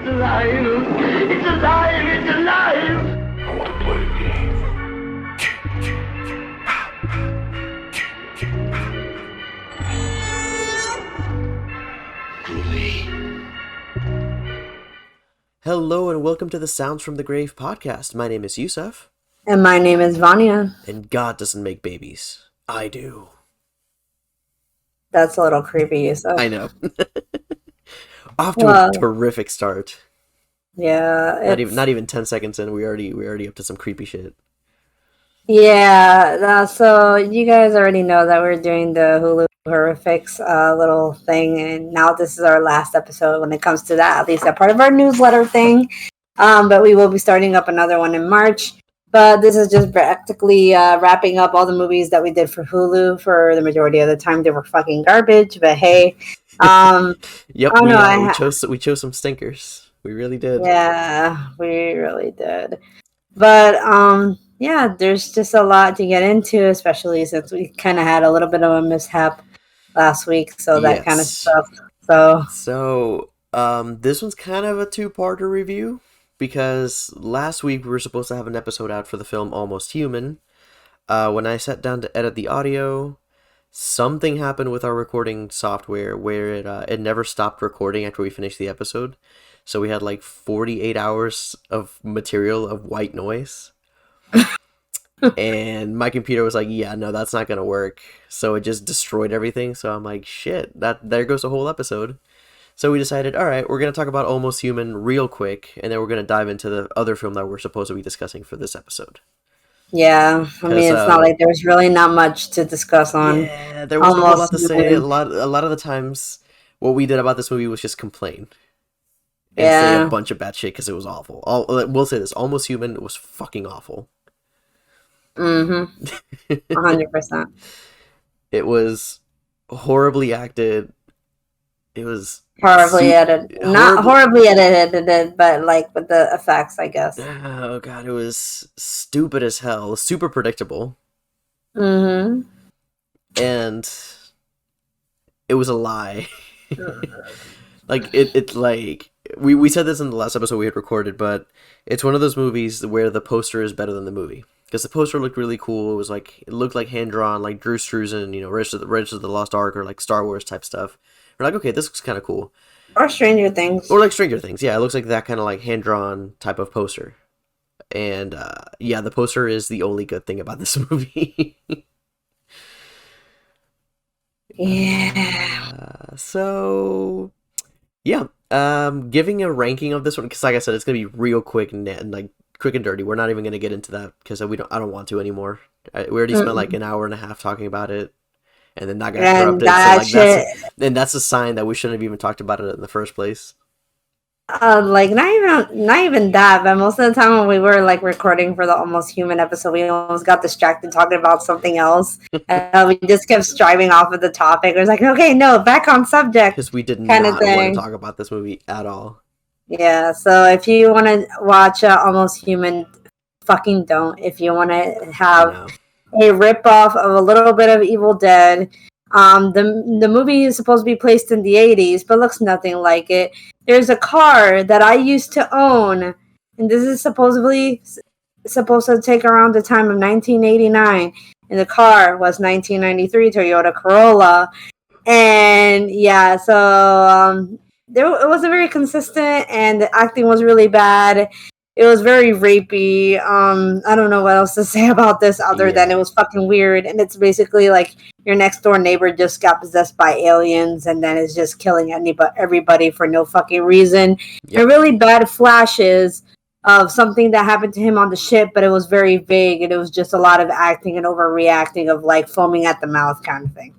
alive! It's alive! It's alive! I want to play a game. Hello and welcome to the Sounds from the Grave podcast. My name is Yussef. And my name is Vania. And God doesn't make babies. I do. That's a little creepy, Yussef. I know. Off to a terrific start. Yeah. Not even 10 seconds in, we're already up to some creepy shit. Yeah, so you guys already know that we're doing the Hulu Horrifics little thing, and now this is our last episode when it comes to that, at least a part of our newsletter thing. But we will be starting up another one in March. But this is just practically wrapping up all the movies that we did for Hulu. For the majority of the time, they were fucking garbage. But hey, yep, we chose some stinkers. We really did. Yeah, we really did. But yeah, there's just a lot to get into, especially since we kind of had a little bit of a mishap last week, so that kind of stuff. So this one's kind of a two-parter review, because last week we were supposed to have an episode out for the film Almost Human. When I sat down to edit the audio, something happened with our recording software where it never stopped recording after we finished the episode. So we had like 48 hours of material of white noise. And my computer was like, yeah, no, that's not going to work. So it just destroyed everything. So I'm like, shit, there goes the whole episode. So we decided, all right, we're going to talk about Almost Human real quick. And then we're going to dive into the other film that we're supposed to be discussing for this episode. Yeah, I mean, it's not like there's really not much to discuss on. Yeah, there wasn't a whole lot to say. A lot of the times, what we did about this movie was just complain. And say a bunch of bad shit because it was awful. We'll say this, Almost Human was fucking awful. 100%. It was horribly acted. It was horribly edited. Not horribly edited, but like with the effects, I guess. Oh god, it was stupid as hell. Super predictable. And it was a lie. Like it's like we said this in the last episode we had recorded, but it's one of those movies where the poster is better than the movie. Because the poster looked really cool. It looked like hand-drawn, like Drew Struzan, Raiders of the Lost Ark, or like Star Wars type stuff. We're like, okay, this looks kind of cool. Or Stranger Things. Or like Stranger Things, yeah. It looks like that kind of like hand-drawn type of poster. And yeah, the poster is the only good thing about this movie. Yeah. So, yeah. Giving a ranking of this one, because like I said, it's going to be real quick and like quick and dirty. We're not even going to get into that because I don't want to anymore. We already spent like an hour and a half talking about it, and then that got interrupted. That's a sign that we shouldn't have even talked about it in the first place. Like not even that, but most of the time when we were like recording for the Almost Human episode, we almost got distracted talking about something else, and we just kept striving off of the topic. It was like, okay, no, back on subject, because we did not want to talk about this movie at all. Yeah, so if you want to watch Almost Human, fucking don't. If you want to have a ripoff of a little bit of Evil Dead, the movie is supposed to be placed in the 80s, but looks nothing like it. There's a car that I used to own, and this is supposedly supposed to take around the time of 1989, and the car was 1993 Toyota Corolla. And yeah, so it wasn't very consistent, and the acting was really bad. It was very rapey. I don't know what else to say about this other than it was fucking weird. And it's basically like your next door neighbor just got possessed by aliens and then is just killing everybody for no fucking reason. Yep. And really bad flashes of something that happened to him on the ship, but it was very vague, and it was just a lot of acting and overreacting of like foaming at the mouth kind of thing.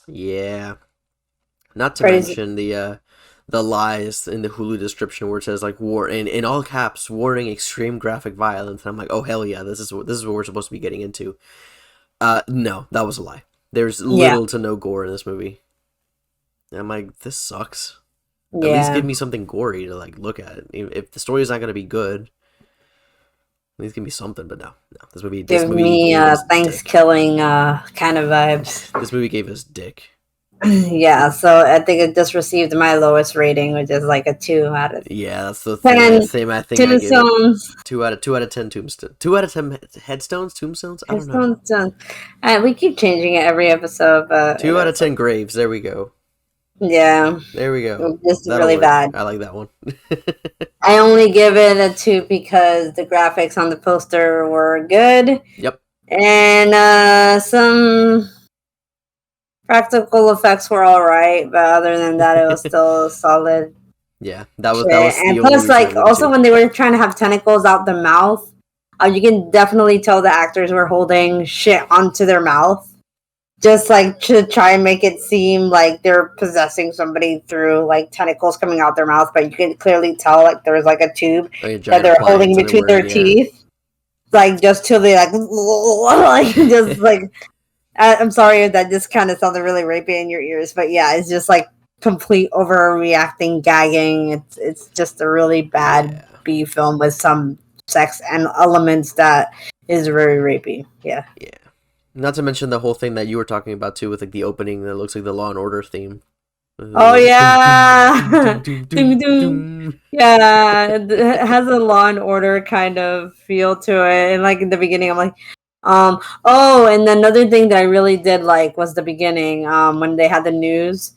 Yeah. Not to mention the lies in the Hulu description where it says like in all caps, warning, extreme graphic violence. And I'm like, oh hell yeah, this is what we're supposed to be getting into. No, that was a lie. There's little to no gore in this movie. And I'm like, this sucks. At least give me something gory to like look at. If the story is not going to be good, at least give me something. But no, this movie. Give me Thanksgiving kind of vibes. This movie gave us dick. Yeah, so I think it just received my lowest rating, which is like a 2 out of Yeah, that's the 10. same. I think I gave it Tombstones. 2 out of 10 tombstones. 2 out of 10 headstones, tombstones. I don't know. Tombstones. We keep changing it every episode, but 2 out of 10 graves. There we go. Yeah, There we go. this is That'll really work. bad. I like that one. I only give it a 2 because the graphics on the poster were good. Yep. And some practical effects were all right, but other than that, it was still solid. Yeah, that was And the plus, only like, also when they were trying to have tentacles out the mouth, you can definitely tell the actors were holding shit onto their mouth, just like to try and make it seem like they're possessing somebody through like tentacles coming out their mouth. But you can clearly tell like there was like a tube that they're holding between their teeth, like just till they like just like. I'm sorry if that just kind of sounded really rapey in your ears, but yeah, it's just like complete overreacting, gagging. It's just a really bad B film with some sex and elements that is very rapey. Yeah. Yeah. Not to mention the whole thing that you were talking about too, with like the opening that looks like the Law and Order theme. Oh yeah. Yeah, it has a Law and Order kind of feel to it, and like in the beginning, I'm like. Oh, and another thing that I really did like was the beginning, when they had the news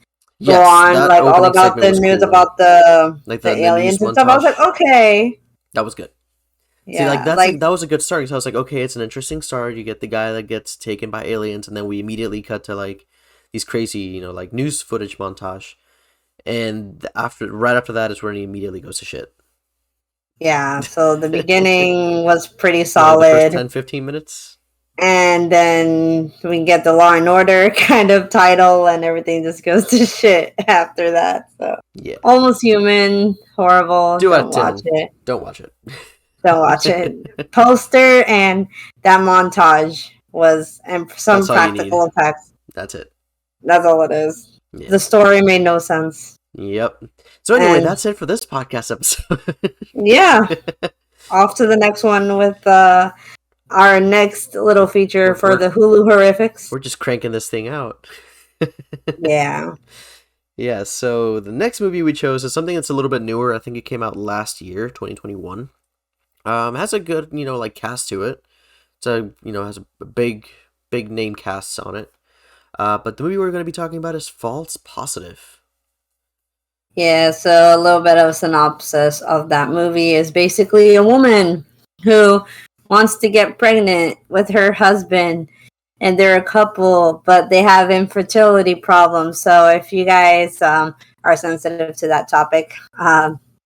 go on, like all about the news about the aliens and stuff. I was like, okay. That was good. Yeah, see, like that was a good start. So I was like, okay, it's an interesting start. You get the guy that gets taken by aliens, and then we immediately cut to like these crazy, like news footage montage. And right after that is when he immediately goes to shit. Yeah, so the beginning was pretty solid. The first 10, 15 minutes. And then we get the Law and Order kind of title, and everything just goes to shit after that. So yeah, Almost Human, horrible. Don't watch it. Don't watch it. Don't watch it. Poster and that montage and some practical effects. That's it. That's all it is. Yeah. The story made no sense. Yep. So anyway, that's it for this podcast episode. Yeah. Off to the next one with our next little feature for the Hulu Horrifics. We're just cranking this thing out. Yeah. Yeah, so the next movie we chose is something that's a little bit newer. I think it came out last year, 2021. Has a good, like cast to it. It's has a big name casts on it. But the movie we're going to be talking about is False Positive. Yeah, so a little bit of a synopsis of that movie is basically a woman who wants to get pregnant with her husband, and they're a couple, but they have infertility problems. So if you guys are sensitive to that topic,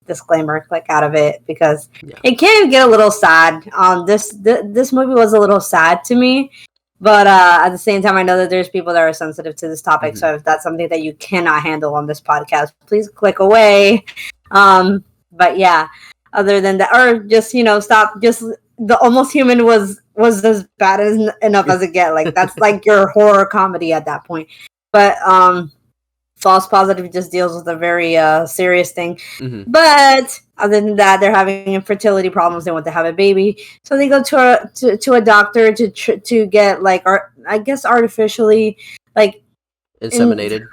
disclaimer, click out of it, because it can get a little sad. This movie was a little sad to me, but at the same time, I know that there's people that are sensitive to this topic. So if that's something that you cannot handle on this podcast, please click away. But yeah, other than that, or just stop. Just the Almost Human was as bad enough as it get. Like that's like your horror comedy at that point. But False Positive just deals with a very serious thing. But other than that, they're having infertility problems. They want to have a baby, so they go to a doctor to get like I guess artificially like inseminated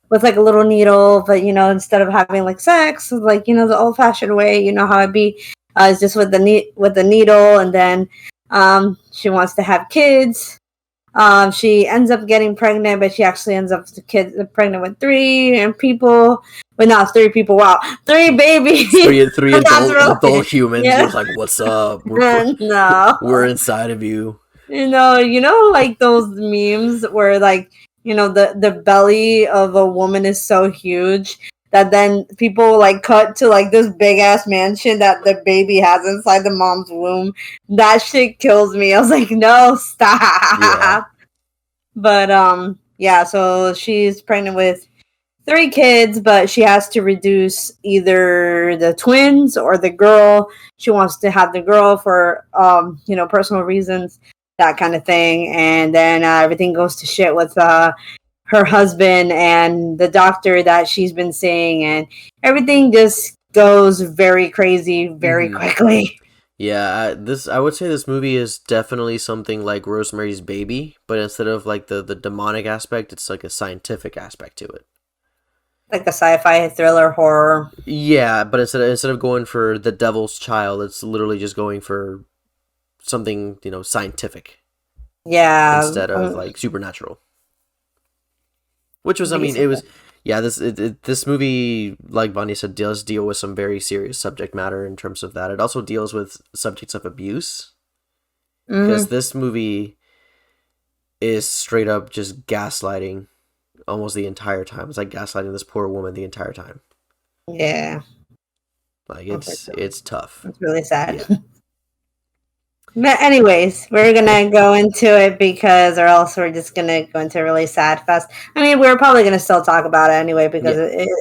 with like a little needle. But instead of having like sex, like the old fashioned way, how it'd be. It's just with the needle, and then she wants to have kids. She ends up getting pregnant, but she actually ends up pregnant with 3 people. But not 3 people. Wow, 3 babies. 3 adult humans. Yeah. It's like, what's up? We're inside of you. Like those memes where like the belly of a woman is so huge that then people like cut to like this big ass mansion that the baby has inside the mom's womb. That shit kills me. I was like, no, stop. Yeah. But so she's pregnant with 3 kids, but she has to reduce either the twins or the girl. She wants to have the girl for personal reasons, that kind of thing. And then everything goes to shit with her husband and the doctor that she's been seeing, and everything just goes very crazy very quickly. Yeah, I would say this movie is definitely something like Rosemary's Baby, but instead of like the demonic aspect, it's like a scientific aspect to it. Like a sci-fi thriller horror. Yeah, but instead of going for the devil's child, it's literally just going for something, scientific Yeah, instead of like supernatural. Which was, I mean, it basically. was, yeah. This movie, like Vanya said, does deal with some very serious subject matter in terms of that. It also deals with subjects of abuse because Hmm. this movie is straight up just gaslighting almost the entire time. It's like gaslighting this poor woman the entire time. Yeah, Like unfortunately, it's tough. it's really sad. Yeah, But anyways, we're gonna go into it because, or else we're just gonna go into a really sad fest. I mean, we're probably gonna still talk about it anyway because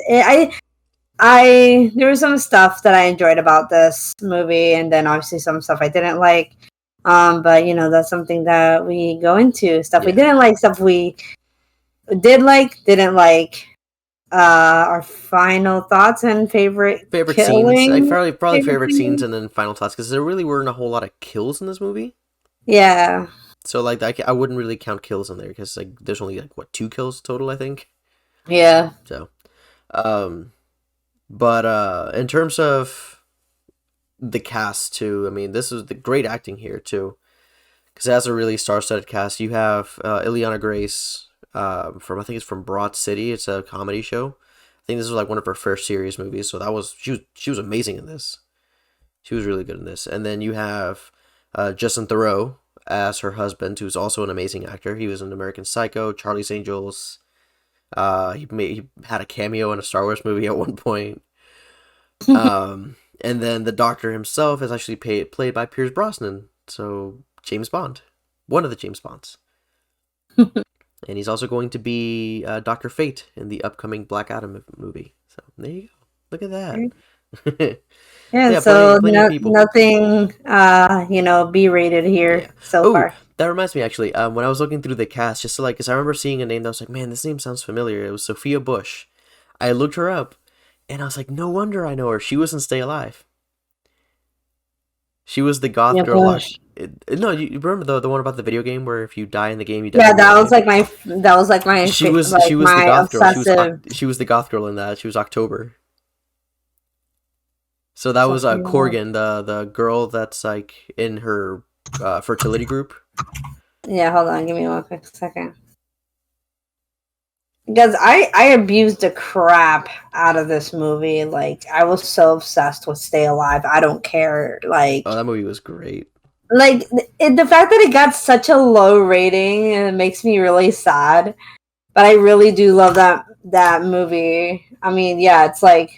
yeah, there was some stuff that I enjoyed about this movie, and then obviously some stuff I didn't like. But that's something that we go into. Stuff we yeah. didn't like, stuff we didn't like. Our final thoughts and favorite Favorite scenes, like killing, probably favorite favorite scenes, scene. and then final thoughts because there really weren't a whole lot of kills in this movie. Yeah, So like I wouldn't really count kills in there because like there's only like what 2 kills total I think. yeah. So, um, but in terms of the cast too, I mean this is the great acting here too because it has a really star-studded cast. You have Ileana Grace from I think it's from Broad City. It's a comedy show. I think this was like one of her first serious movies, so that was she was amazing in this. She was really good in this. And then you have Justin Theroux as her husband, who's also an amazing actor. He was in American Psycho, Charlie's Angels. He had a cameo in a Star Wars movie at one point. And then the Doctor himself is actually played by Pierce Brosnan, so James Bond, one of the James Bonds. And he's also going to be Dr. Fate in the upcoming Black Adam movie. So there you go. Look at that. Yeah, Yeah, so plenty of people. nothing, B rated Yeah. here so Oh, far. that reminds me actually. When I was looking through the cast, just to like, cause I remember seeing a name that was like, man, this name sounds familiar. It was Sophia Bush. I looked her up, and I was like, no wonder I know her. She was in Stay Alive. She was the goth Yeah, girl. Bush. No, you remember the one about the video game where if you die in the game, you die Yeah, in real life. like She was the my goth girl. obsessive. She was the goth girl in that. She was October. So that was Sophia. Corgan, the girl that's like in her fertility group. Yeah, hold on, give me one quick second. Because I abused the crap out of this movie. Like I was so obsessed with Stay Alive. I don't care. Oh, that movie was great. The fact that it got such a low rating, it makes me really sad. But I really do love that movie. I mean, yeah, it's like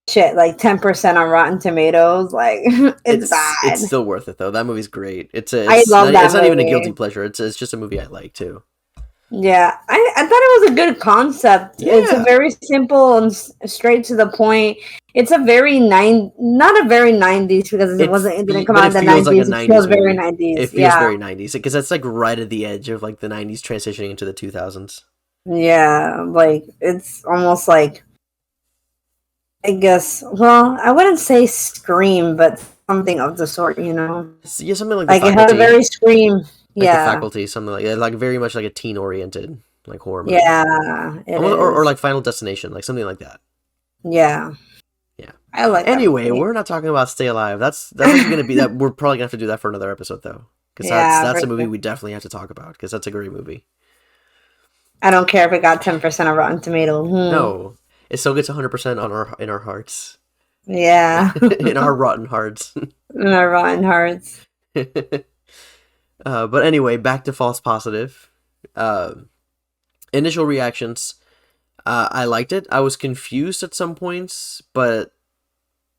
shit, like 10% on Rotten Tomatoes. Like it's It's bad. still worth it though. That movie's great. I love that It's not even a guilty movie. pleasure. It's just a movie I like too. Yeah, I thought it was a good concept. It's a Yeah. very simple and straight to the point. It's a very not a very 90s because it didn't come But out it in the feels like a 90s. It feels 90s very movie. It 90s. feels Yeah. very 90s because that's like right at the edge of like the 90s transitioning into the 2000s. Yeah, like it's almost like I guess well, I wouldn't say Scream, but something of the sort, Yeah, something like The Like it had a Faculty. very Scream. Like The Yeah. Faculty, something like that. Like very much like a teen oriented like horror movie. Yeah, it Almost, or is. like Final Destination, like something like that. Yeah. Yeah. I like that Anyway, movie. we're not talking about Stay Alive. That's actually gonna be that. We're probably gonna have to do that for another episode though, because Yeah, that's for a movie sure. we definitely have to talk about because that's a great movie. I don't care if it got 10% on Rotten Tomatoes. No, it still gets 100% on our in our hearts, Yeah. in our rotten hearts. My Rotten Hearts. But anyway, back to False Positive. Uh, Initial reactions. I liked it. I was confused at some points, but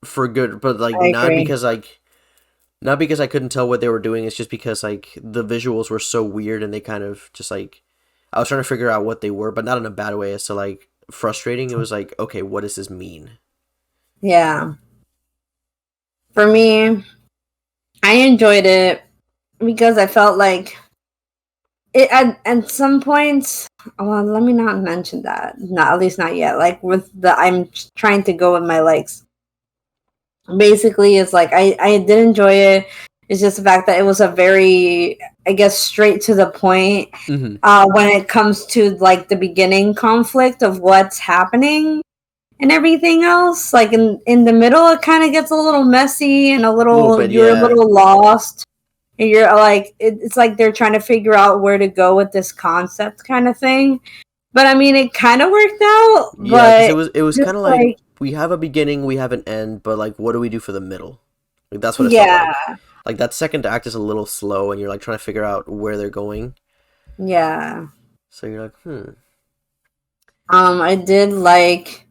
for good. But like I agree. not because I couldn't tell what they were doing. It's just because like the visuals were so weird and they kind of just like I was trying to figure out what they were, but not in a bad way. As to like frustrating. It was like, okay, what does this mean? Yeah. For me, I enjoyed it because I felt like it at some points. Well, let me not mention that. Not at least not yet. Like with I'm trying to go with my legs. basically, it's like I did enjoy it. It's just the fact that it was a very, I guess, straight to the point when it comes to like the beginning conflict of what's happening and everything else. Like in the middle, it kind of gets a little messy and you're a little lost. And you're like, it's like they're trying to figure out where to go with this concept kind of thing. But I mean, it kind of worked out. Yeah, but it was kind of like we have a beginning, we have an end, but like, what do we do for the middle? Like that's what it felt like. Like that second act is a little slow, and you're like trying to figure out where they're going. Yeah. So you're like, I did like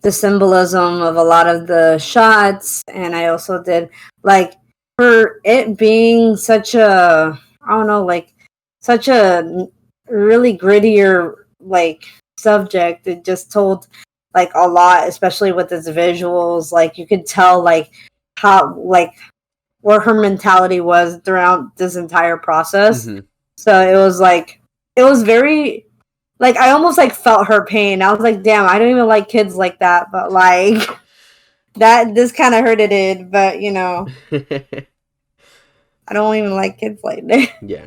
the symbolism of a lot of the shots, and I also did like for it being such a, I don't know, like such a really grittier like subject. It just told like a lot, especially with its visuals. Like you could tell like how like where her mentality was throughout this entire process. So it was very like I almost like felt her pain. I was like, damn, I don't even like kids like that, but like this kind of hurt it did, but you know, I don't even like kids like that. Yeah.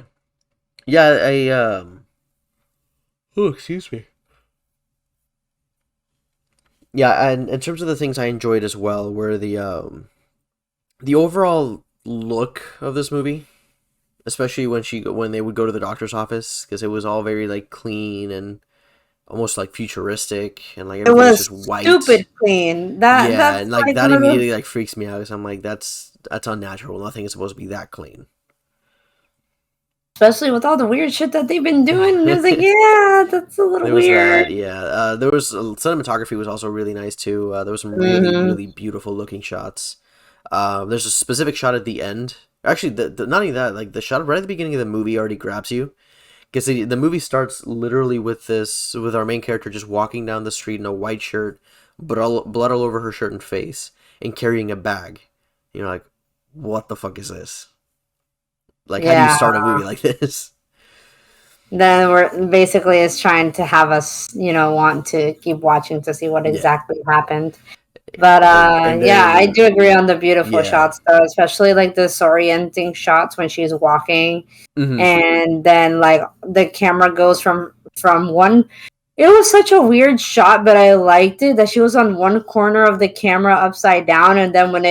Yeah, oh, excuse me. Yeah, and in terms of the things I enjoyed as well were the overall look of this movie, especially when they would go to the doctor's office, because it was all very like clean and almost like futuristic, and like everything was just white, stupid clean. That's and like that immediately like freaks me out, because I'm like that's unnatural. Nothing is supposed to be that clean, especially with all the weird shit that they've been doing. It was like, yeah, that's a little weird. There was cinematography was also really nice too. There was some really beautiful looking shots. There's a specific shot at the end. Actually, not only that, like the shot right at the beginning of the movie already grabs you, because the movie starts literally with our main character just walking down the street in a white shirt, but blood all over her shirt and face, and carrying a bag. You're like, what the fuck is this? Like, how do you start a movie like this? Then it's trying to have us, you know, want to keep watching to see what exactly happened. But and then, I do agree on the beautiful shots though, especially like the disorienting shots when she's walking, and then like the camera goes from one. It was such a weird shot, but I liked it that she was on one corner of the camera upside down, and then when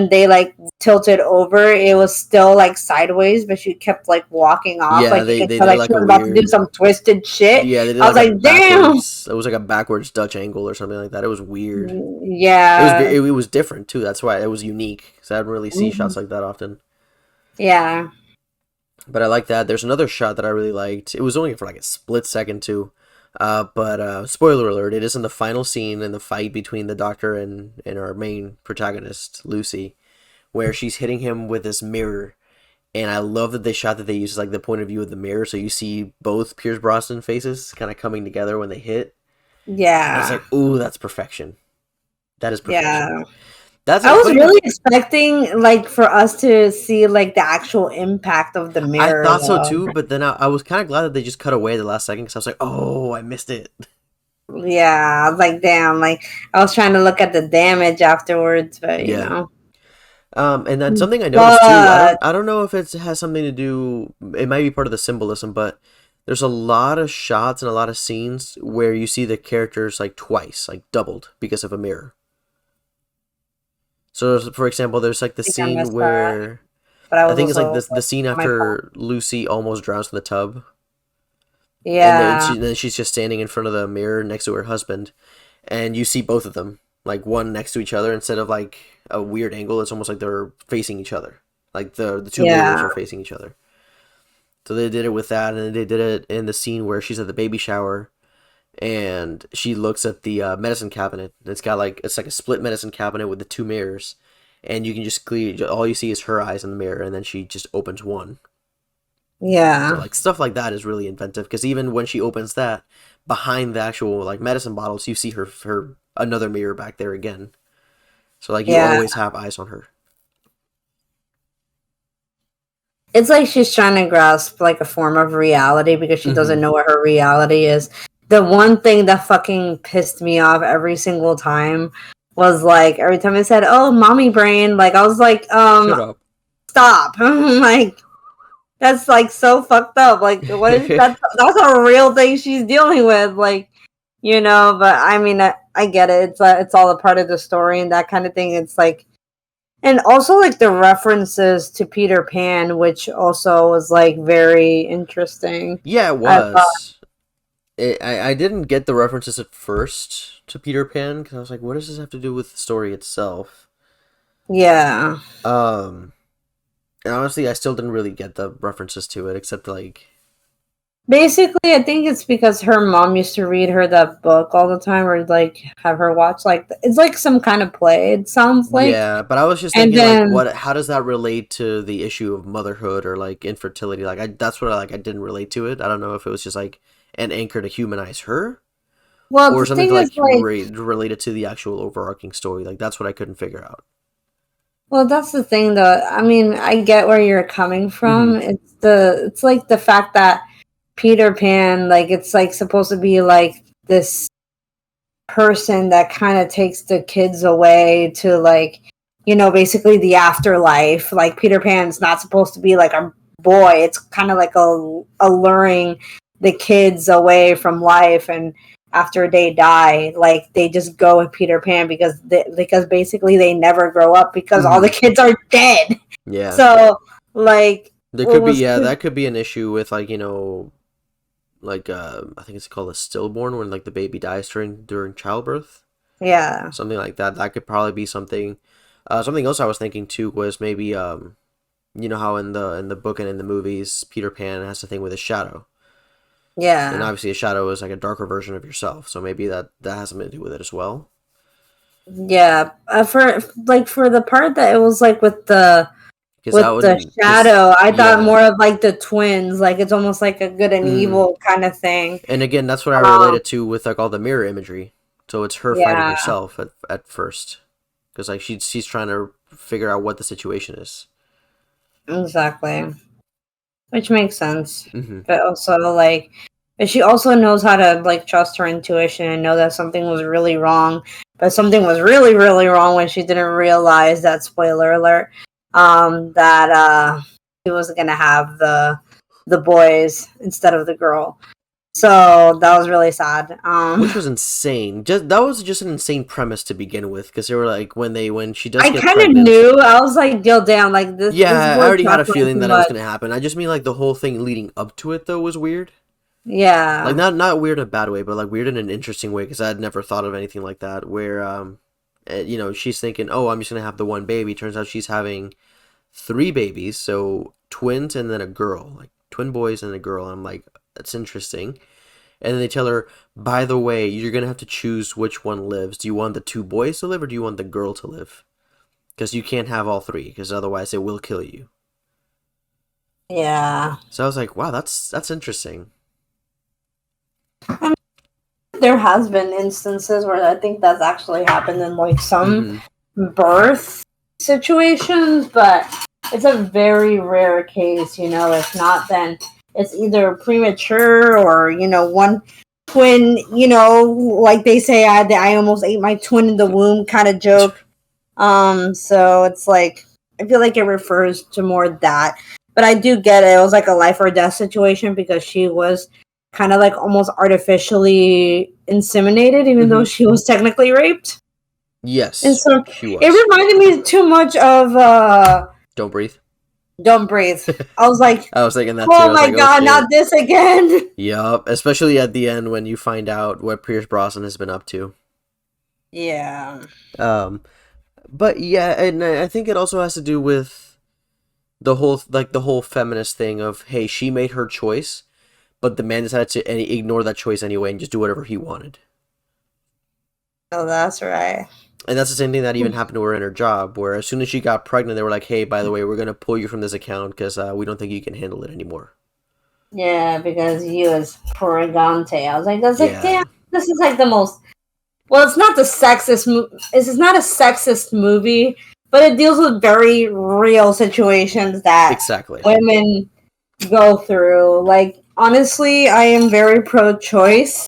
they like tilted over, it was still like sideways, but she kept like walking off. Yeah, like you could tell like she was about to do some twisted shit. Yeah, they did I was like, damn. It was like a backwards Dutch angle or something like that. It was weird. Yeah, it was different too. That's why it was unique, because I didn't really see shots like that often. Yeah, but I like that. There's another shot that I really liked. It was only for like a split second too. But spoiler alert, it is in the final scene in the fight between the doctor and our main protagonist, Lucy, where she's hitting him with this mirror. And I love that they use like the point of view of the mirror, so you see both Pierce Brosnan faces kind of coming together when they hit. Yeah. And it's like, ooh, that's perfection. That is perfection. Yeah. I was really expecting like for us to see like the actual impact of the mirror. I thought so too, but then I was kind of glad that they just cut away the last second, because I was like, oh, I missed it. Yeah, I was like, damn. Like I was trying to look at the damage afterwards, but you know. And then something I noticed too. I don't know if it has something to do. It might be part of the symbolism, but there's a lot of shots and a lot of scenes where you see the characters like twice, like doubled because of a mirror. So, for example, there's like the scene where I think it's like the scene after Lucy almost drowns in the tub. Yeah. And then she's just standing in front of the mirror next to her husband, and you see both of them, like one next to each other, instead of like a weird angle. It's almost like they're facing each other, like the two mirrors are facing each other. So they did it with that, and they did it in the scene where she's at the baby shower, and she looks at the medicine cabinet. It's like a split medicine cabinet with the two mirrors, and you can just all you see is her eyes in the mirror, and then she just opens one. Yeah. So like stuff like that is really inventive, because even when she opens that, behind the actual like medicine bottles, you see her another mirror back there again. So like you always have eyes on her. It's like she's trying to grasp like a form of reality because she doesn't know what her reality is. The one thing that fucking pissed me off every single time was like every time I said, "Oh, mommy brain," like I was like, Shut up. stop. Like that's like so fucked up. Like what is that's a real thing she's dealing with, like, but I mean I get it. It's all a part of the story and that kind of thing. It's like, and also like the references to Peter Pan, which also was like very interesting. Yeah, it was. I didn't get the references at first to Peter Pan because I was like, what does this have to do with the story itself? Yeah. And honestly, I still didn't really get the references to it, except like... Basically, I think it's because her mom used to read her that book all the time, or like have her watch like it's like some kind of play. It sounds like. Yeah, but I was just thinking like, what? How does that relate to the issue of motherhood or like infertility? Like, that's what I didn't relate to it. I don't know if it was just like an anchor to humanize her, or something to, like, related to the actual overarching story. Like that's what I couldn't figure out. Well, that's the thing, though. I mean, I get where you're coming from. It's like the fact that Peter Pan, like, it's like supposed to be like this person that kind of takes the kids away to like, basically the afterlife. Like Peter Pan's not supposed to be like a boy. It's kind of like alluring the kids away from life, and after they die, like they just go with Peter Pan because basically they never grow up because all the kids are dead. Yeah. So like there could be that could be an issue with like like I think it's called a stillborn when like the baby dies during childbirth. Yeah. Something like that. That could probably be something. Something else I was thinking too was maybe you know how in the book and in the movies Peter Pan has a thing with his shadow. Yeah. And obviously a shadow is like a darker version of yourself, so maybe that has something to do with it as well. Yeah. For the part that it was like with the shadow, I thought more of like the twins, like it's almost like a good and evil kind of thing. And again, that's what I related to with like all the mirror imagery. So it's her fighting herself at first, because like she's trying to figure out what the situation is. Exactly. Which makes sense. But also, like, but she also knows how to, like, trust her intuition and know that something was really wrong. But something was really, really wrong when she didn't realize that, spoiler alert, that she was going to have the boys instead of the girl. So that was really sad. Which was insane. That was just an insane premise to begin with, because they were like when she does. I kind of knew. I was like, "Yo, damn!" Like this. Yeah, this I already had a feeling that it was gonna happen. I just mean like the whole thing leading up to it though was weird. Yeah. Like not weird in a bad way, but like weird in an interesting way, because I had never thought of anything like that. Where she's thinking, "Oh, I'm just gonna have the one baby." Turns out she's having 3 babies, so twins and then a girl, like twin boys and a girl. And I'm like, that's interesting. And then they tell her, by the way, you're going to have to choose which one lives. Do you want the 2 boys to live or do you want the girl to live? Because you can't have all 3, because otherwise it will kill you. Yeah. So I was like, wow, that's interesting. There has been instances where I think that's actually happened in like some birth situations, but it's a very rare case, if not, then it's either premature or, one twin, like they say, I almost ate my twin in the womb kind of joke. So it's like, I feel like it refers to more that. But I do get it. It was like a life or death situation because she was kind of like almost artificially inseminated, even though she was technically raped. Yes. And so it reminded me too much of Don't Breathe. Don't Breathe. I was like, I was thinking that too. Oh my god, not this again. Yup, especially at the end when you find out what Pierce Brosnan has been up to. Yeah. But yeah, and I think it also has to do with the whole feminist thing of, hey, she made her choice, but the man decided to ignore that choice anyway and just do whatever he wanted. Oh, that's right. And that's the same thing that even happened to her in her job, where as soon as she got pregnant, they were like, hey, by the way, we're going to pull you from this account because we don't think you can handle it anymore. Yeah, because you was pregante. I was like, damn, this is like the most... Well, it's not the sexist... This is not a sexist movie, but it deals with very real situations that women go through. Like, honestly, I am very pro-choice.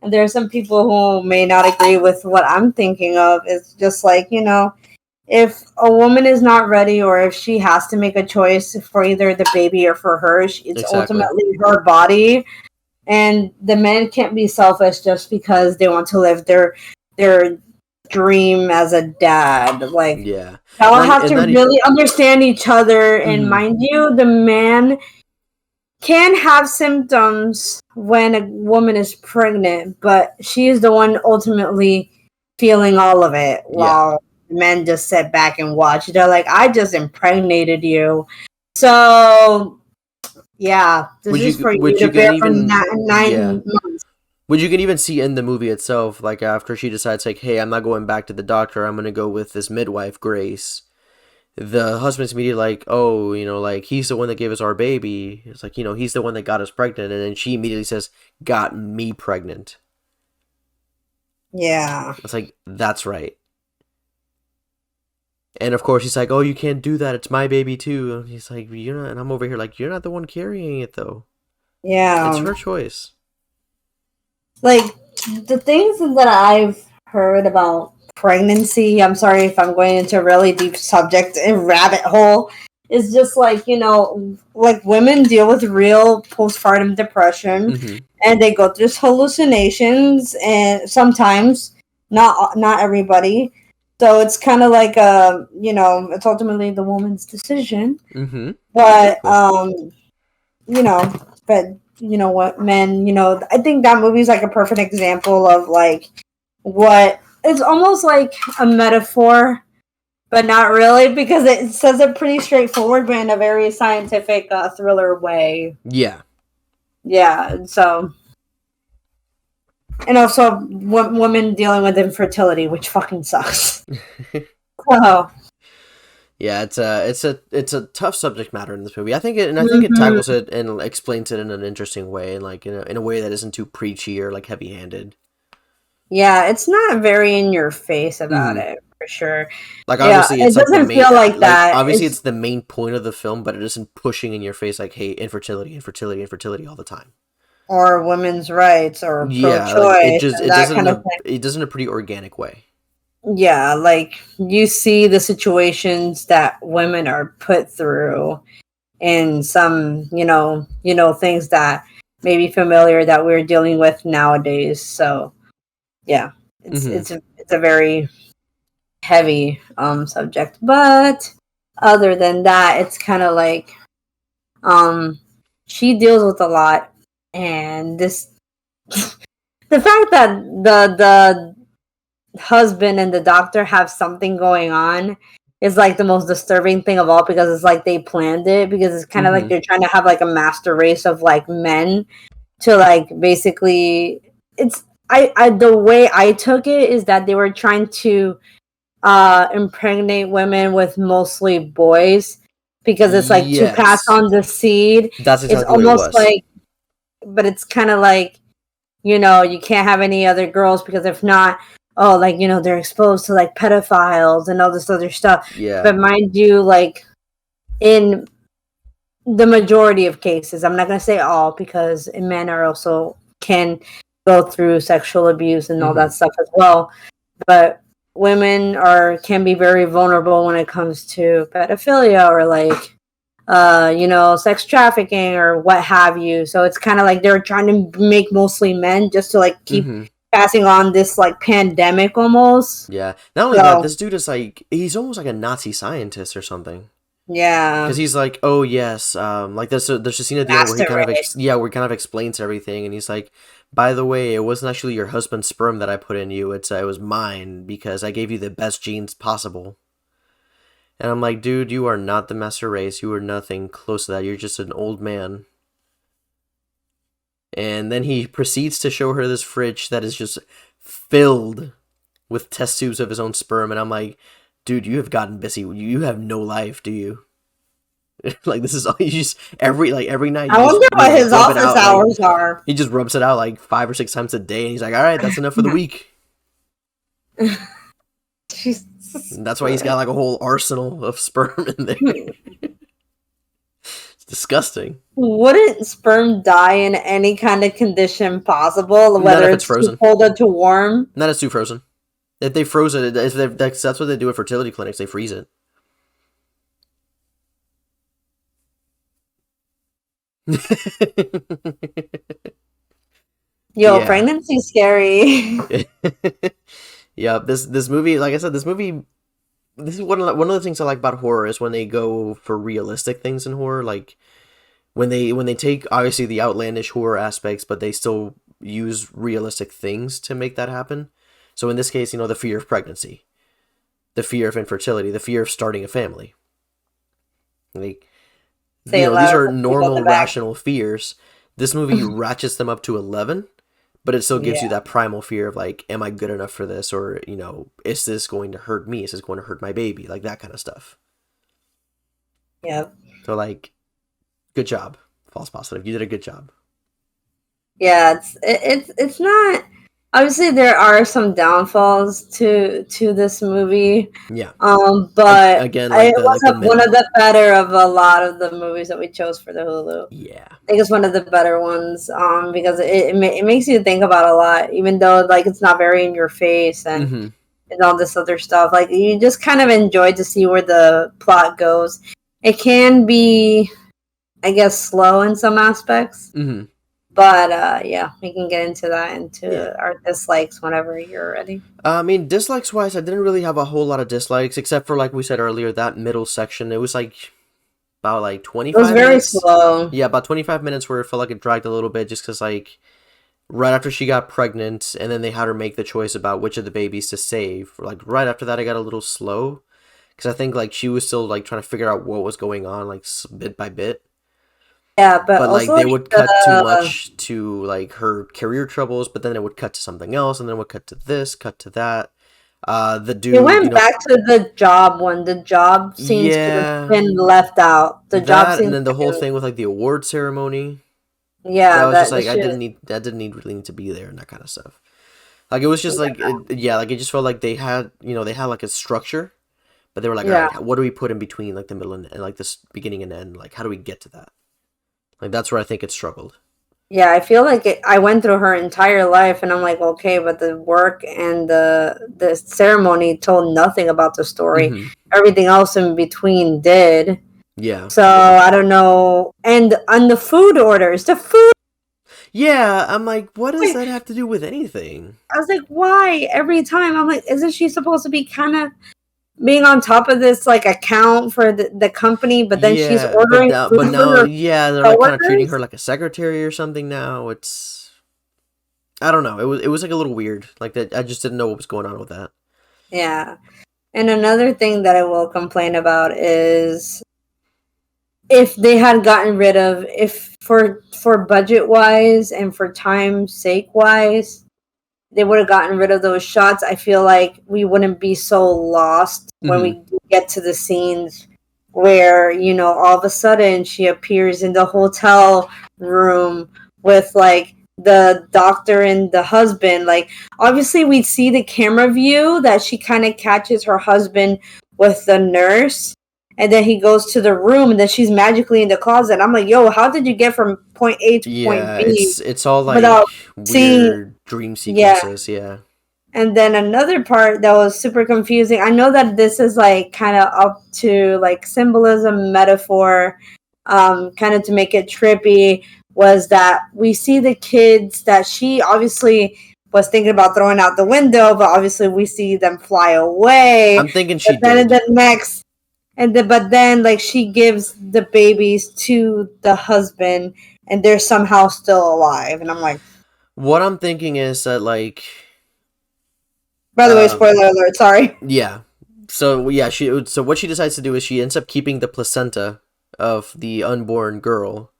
And there are some people who may not agree with what I'm thinking of. It's just like, if a woman is not ready or if she has to make a choice for either the baby or for her, it's ultimately her body. And the men can't be selfish just because they want to live their dream as a dad. Like, y'all have to really understand each other. And mind you, the man can have symptoms when a woman is pregnant, but she is the one ultimately feeling all of it while men just sit back and watch. They're like, I just impregnated you. So, yeah, this is for you to bear for 9 months. Which you can even see in the movie itself, like after she decides, like, hey, I'm not going back to the doctor, I'm going to go with this midwife, Grace. The husband's immediately like, oh, like, he's the one that gave us our baby. It's like, he's the one that got us pregnant. And then she immediately says, got me pregnant. Yeah. It's like, that's right. And of course, he's like, oh, you can't do that. It's my baby, too. And he's like, you're not. And I'm over here like, you're not the one carrying it, though. Yeah. It's her choice. Like, the things that I've heard about pregnancy, I'm sorry if I'm going into a really deep subject and rabbit hole, is just like, like women deal with real postpartum depression and they go through hallucinations, and sometimes not everybody. So it's kind of like it's ultimately the woman's decision. But but what men, I think that movie is like a perfect example of like what it's almost like a metaphor, but not really, because it says it pretty straightforward, but in a very scientific thriller way. Yeah. So, and also women dealing with infertility, which fucking sucks. Oh. Yeah, it's a tough subject matter in this movie. I think it tackles it and explains it in an interesting way, and like in a way that isn't too preachy or like heavy-handed. Yeah, it's not very in your face about it for sure. Like obviously, it's it doesn't feel like that. Obviously, it's the main point of the film, but it isn't pushing in your face like, hey, infertility all the time, or women's rights or pro-choice. Like it does in a pretty organic way. Yeah, like you see the situations that women are put through and some, things that may be familiar that we're dealing with nowadays. So yeah, it's a very heavy subject. But other than that, it's kind of like she deals with a lot, and this the fact that the husband and the doctor have something going on is like the most disturbing thing of all, because it's like they planned it, because it's kind of like they're trying to have like a master race of like men to like basically it's I the way I took it is that they were trying to impregnate women with mostly boys, because it's like to pass on the seed. That's exactly it's almost what it was. like, but it's kind of like, you can't have any other girls, because if not, they're exposed to like pedophiles and all this other stuff. Yeah. But mind you, like in the majority of cases, I'm not going to say all, because men are also can go through sexual abuse and all that stuff as well. But women can be very vulnerable when it comes to pedophilia or like, sex trafficking or what have you. So it's kind of like they're trying to make mostly men just to like keep passing on this like pandemic almost. Yeah. Not only that, this dude is like, he's almost like a Nazi scientist or something. Yeah. Because he's like, oh yes, like there's a scene at the end where he where he kind of explains everything, and he's like, by the way, it wasn't actually your husband's sperm that I put in you, it was mine, because I gave you the best genes possible. And I'm like, dude, you are not the master race. You are nothing close to that. You're just an old man. And then he proceeds to show her this fridge that is just filled with test tubes of his own sperm. And I'm like, dude, you have gotten busy. You have no life, do you? Like, this is all you just every night. I wonder what his office hours are. He just rubs it out like 5 or 6 times a day, and he's like, all right, that's enough for the week. That's why he's got like a whole arsenal of sperm in there. disgusting. Wouldn't sperm die in any kind of condition possible, Not whether if it's it's frozen. too cold or too warm? Not as too frozen. If they froze it, that's what they do at fertility clinics. They freeze it. Yo, Yeah. pregnancy's scary. Yeah, this movie, like I said, this is one of the things I like about horror is when they go for realistic things in horror, like when they take obviously the outlandish horror aspects, but they still use realistic things to make that happen. So in this case, the fear of pregnancy, the fear of infertility, the fear of starting a family. Like, Say it these louder are for people in normal, the back. rational fears. This movie ratchets them up to 11, but it still gives you that primal fear of like, am I good enough for this? Or, is this going to hurt me? Is this going to hurt my baby? Like that kind of stuff. Yep. So like, good job, False Positive. You did a good job. Yeah, it's not. Obviously, there are some downfalls to this movie. Yeah. But Again, it the was one middle. of the better of a lot of the movies that we chose for the Hulu. Yeah. I think it's one of the better ones. Because it makes you think about a lot, even though like it's not very in your face and all this other stuff. Like you just kind of enjoy to see where the plot goes. It can be, I guess, slow in some aspects. But yeah, we can get into our dislikes whenever you're ready. I mean, dislikes wise, I didn't really have a whole lot of dislikes, except for like we said earlier, that middle section. It was like about like 25 It was very minutes. slow. Yeah, about 25 minutes where it felt like it dragged a little bit, just because like right after she got pregnant, and then they had her make the choice about which of the babies to save. Like right after that, it got a little slow, because I think like she was still like trying to figure out what was going on, like bit by bit. Yeah, but like also, they would cut too much to like her career troubles, but then it would cut to something else, and then it would cut to this, cut to that. The dude. It went back to the job one. The job seems to have been left out. The job seems and then the whole thing with like the award ceremony. Yeah, that was just like that didn't really need to be there and that kind of stuff. Like it was just like like it just felt like they had like a structure, but they were like, all right, what do we put in between like the middle and like this beginning and end? Like how do we get to that? Like that's where I think it struggled. Yeah, I feel like I went through her entire life, and I'm like, okay, but the work and the ceremony told nothing about the story. Everything else in between did. Yeah. So I don't know. And on the food orders, the food. Yeah, I'm like, what does that have to do with anything? I was like, why? Every time I'm like, isn't she supposed to be kind of being on top of this like account for the company, but then she's ordering food but no, they're like kind of treating her like a secretary or something now. It's, I don't know. It was like a little weird. Like that, I just didn't know what was going on with that. Yeah, and another thing that I will complain about is if they had gotten rid of for budget wise and for time's sake wise, they would have gotten rid of those shots. I feel like we wouldn't be so lost when we get to the scenes where, all of a sudden she appears in the hotel room with like the doctor and the husband. Like obviously we'd see the camera view that she kind of catches her husband with the nurse, and then he goes to the room, and then she's magically in the closet. I'm like, yo, how did you get from point A to point B? It's all like weird seeing dream sequences, yeah. And then another part that was super confusing. I know that this is like kind of up to like symbolism, metaphor, kind of to make it trippy, was that we see the kids that she obviously was thinking about throwing out the window, but obviously we see them fly away. I'm thinking she did. But then like she gives the babies to the husband, and they're somehow still alive, and I'm like, what I'm thinking is that like. By the way, spoiler alert, sorry. Yeah. So yeah, so what she decides to do is she ends up keeping the placenta of the unborn girl.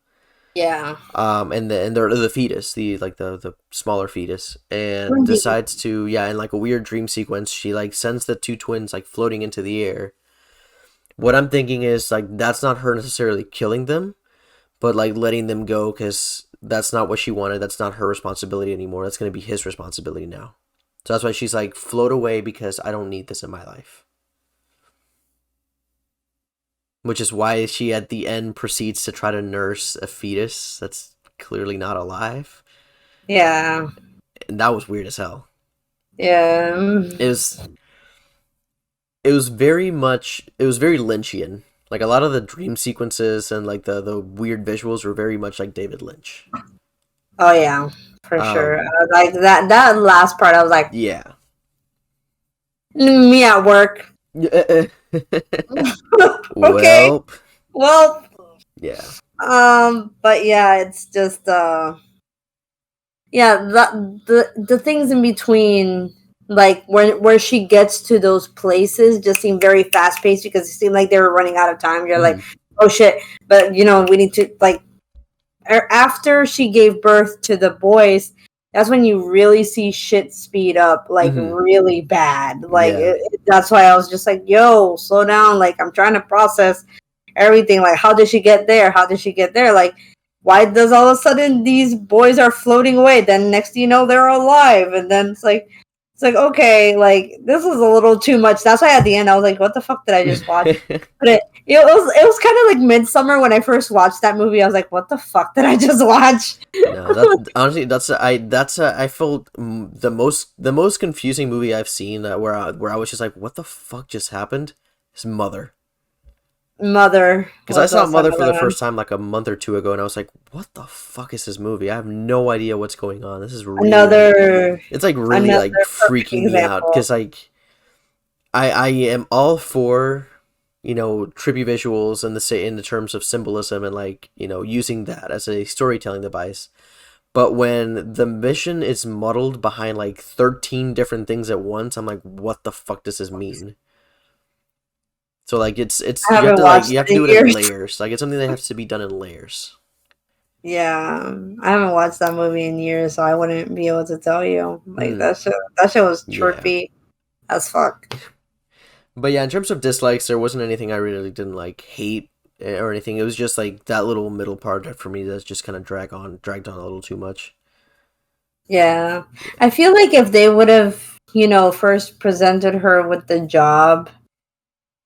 Yeah. And the fetus, the smaller fetus, and decides to in like a weird dream sequence, she like sends the two twins like floating into the air. What I'm thinking is like that's not her necessarily killing them, but like letting them go because that's not what she wanted. That's not her responsibility anymore. That's going to be his responsibility now. So that's why she's like, float away because I don't need this in my life. Which is why she at the end proceeds to try to nurse a fetus that's clearly not alive. Yeah. And that was weird as hell. Yeah. It was very Lynchian. Like a lot of the dream sequences and like the weird visuals were very much like David Lynch. Oh yeah, for sure. Like that last part, I was like, yeah. Me at work. Okay. Well. Yeah. But yeah, it's just yeah, the things in between, like where she gets to those places, just seem very fast paced because it seemed like they were running out of time. You're like, oh shit! But we need to like. After she gave birth to the boys, that's when you really see shit speed up, like really bad. Like that's why I was just like, "Yo, slow down!" Like I'm trying to process everything. Like, how did she get there? How did she get there? Like, why does all of a sudden these boys are floating away? Then next thing you know, they're alive, and then it's like okay, like this was a little too much. That's why at the end I was like, "What the fuck did I just watch?" But it was kind of like Midsummer when I first watched that movie. I was like, "What the fuck did I just watch?" No, honestly, I felt the most confusing movie I've seen where I was just like, "What the fuck just happened?" Is Mother. Because I saw Mother for the first time like a month or two ago, and I was like, "What the fuck is this movie? I have no idea what's going on. This is really it's like really like freaking me out because like I am all for trippy visuals and in the terms of symbolism and like using that as a storytelling device, but when the mission is muddled behind like 13 different things at once, I'm like, what the fuck does this mean? So like it's you have to do it in layers. Like it's something that has to be done in layers. Yeah, I haven't watched that movie in years, so I wouldn't be able to tell you. Like that shit was trippy as fuck. But yeah, in terms of dislikes, there wasn't anything I really didn't like hate or anything. It was just like that little middle part that for me that's just kind of dragged on a little too much. Yeah, I feel like if they would have first presented her with the job.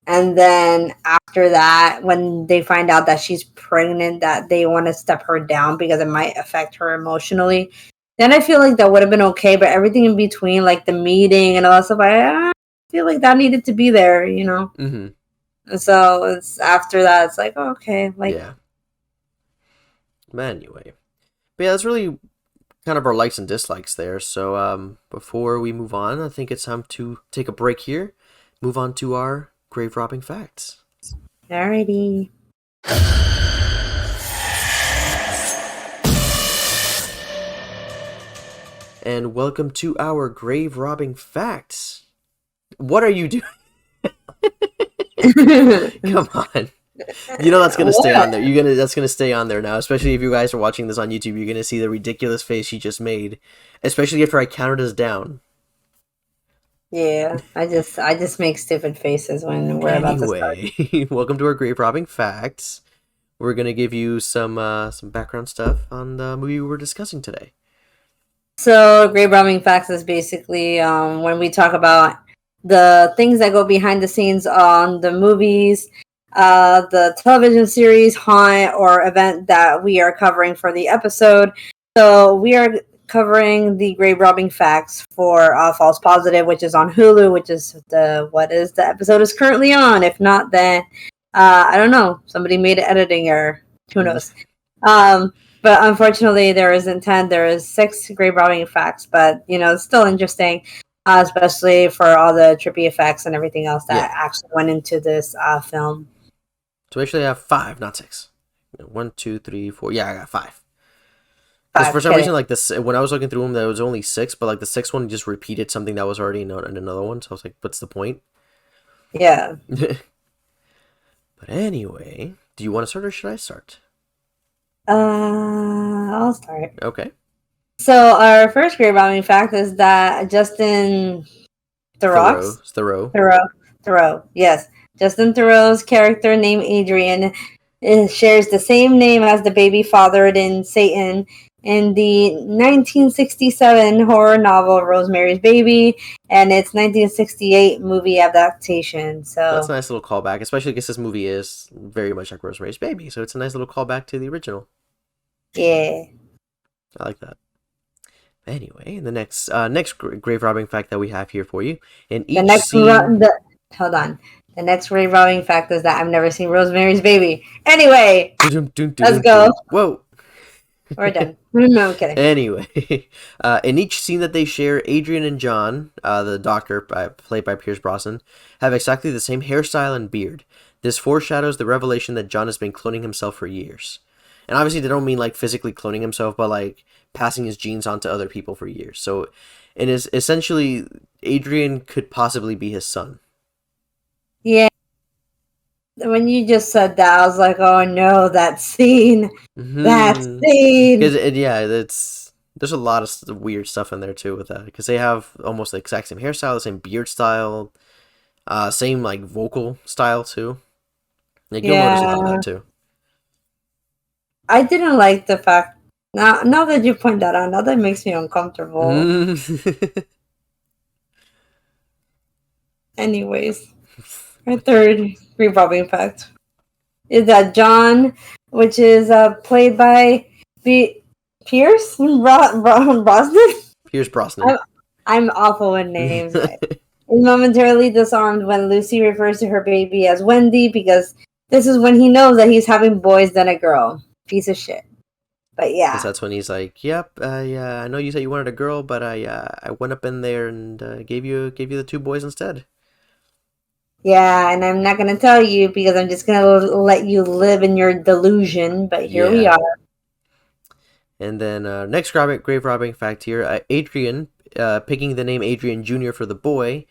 And then after that, when they find out that she's pregnant, that they want to step her down because it might affect her emotionally, then I feel like that would have been okay. But everything in between, like the meeting and all that stuff, I feel like that needed to be there, And so it's after that, it's like, okay. Like, yeah. But anyway. But yeah, that's really kind of our likes and dislikes there. So before we move on, I think it's time to take a break here. Move on to our grave robbing facts. Alrighty. And welcome to our grave robbing facts. What are you doing? Come on. That's gonna stay on there. That's gonna stay on there now. Especially if you guys are watching this on YouTube, you're gonna see the ridiculous face she just made. Especially after I counted us down. Yeah, I just make stupid faces when we're about to start. Anyway, welcome to our grave robbing facts. We're gonna give you some background stuff on the movie we were discussing today. So, grave robbing facts is basically when we talk about the things that go behind the scenes on the movies, the television series, haunt, or event that we are covering for the episode. So we are covering the grave robbing facts for False Positive, which is on Hulu, which is the episode is currently on. If not, then I don't know. Somebody made an editing error. Who knows? But unfortunately, there isn't 10. There is 6 grave robbing facts, but it's still interesting, especially for all the trippy effects and everything else that actually went into this film. So we actually have 5, not 6. 1, 2, 3, 4. Yeah, I got 5. Because for some reason, like this, when I was looking through them, there was only 6, but like the 6th one just repeated something that was already in another one. So I was like, "What's the point?" Yeah. But anyway, do you want to start or should I start? I'll start. Okay. So our first grave robbing fact is that Justin Theroux. Yes, Justin Theroux's character named Adrian shares the same name as the baby fathered in Satan, in the 1967 horror novel Rosemary's Baby and its 1968 movie adaptation. So that's a nice little callback, especially because this movie is very much like Rosemary's Baby, so it's a nice little callback to the original. yeah. I like that. Anyway, the next grave robbing fact that we have here for you. In each Hold on. The next grave robbing fact is that I've never seen Rosemary's Baby. Anyway, let's go. Whoa. We're done. No, I'm kidding. Anyway, in each scene that they share, Adrian and John, the doctor, played by Pierce Brosnan, have exactly the same hairstyle and beard. This foreshadows the revelation that John has been cloning himself for years. And obviously they don't mean like physically cloning himself, but like passing his genes on to other people for years. So it is essentially Adrian could possibly be his son. Yeah. When you just said that, I was like, "Oh no, that scene! That scene!" Because there's a lot of weird stuff in there too with that. Because they have almost the exact same hairstyle, the same beard style, same like vocal style too. Like you'll notice a lot of that too. I didn't like the fact. Now that you point that out, now that makes me uncomfortable. Anyways, our third grave-robbing fact is that John, which is played by Pierce Brosnan. Pierce Brosnan. I'm awful with names. Is momentarily disarmed when Lucy refers to her baby as Wendy, because this is when he knows that he's having boys than a girl. Piece of shit. But yeah, that's when he's like, "Yep, I know you said you wanted a girl, but I went up in there and gave you the two boys instead." Yeah, and I'm not gonna tell you because I'm just gonna let you live in your delusion. But here we are. And then next grave robbing fact here: Adrian picking the name Adrian Jr. for the boy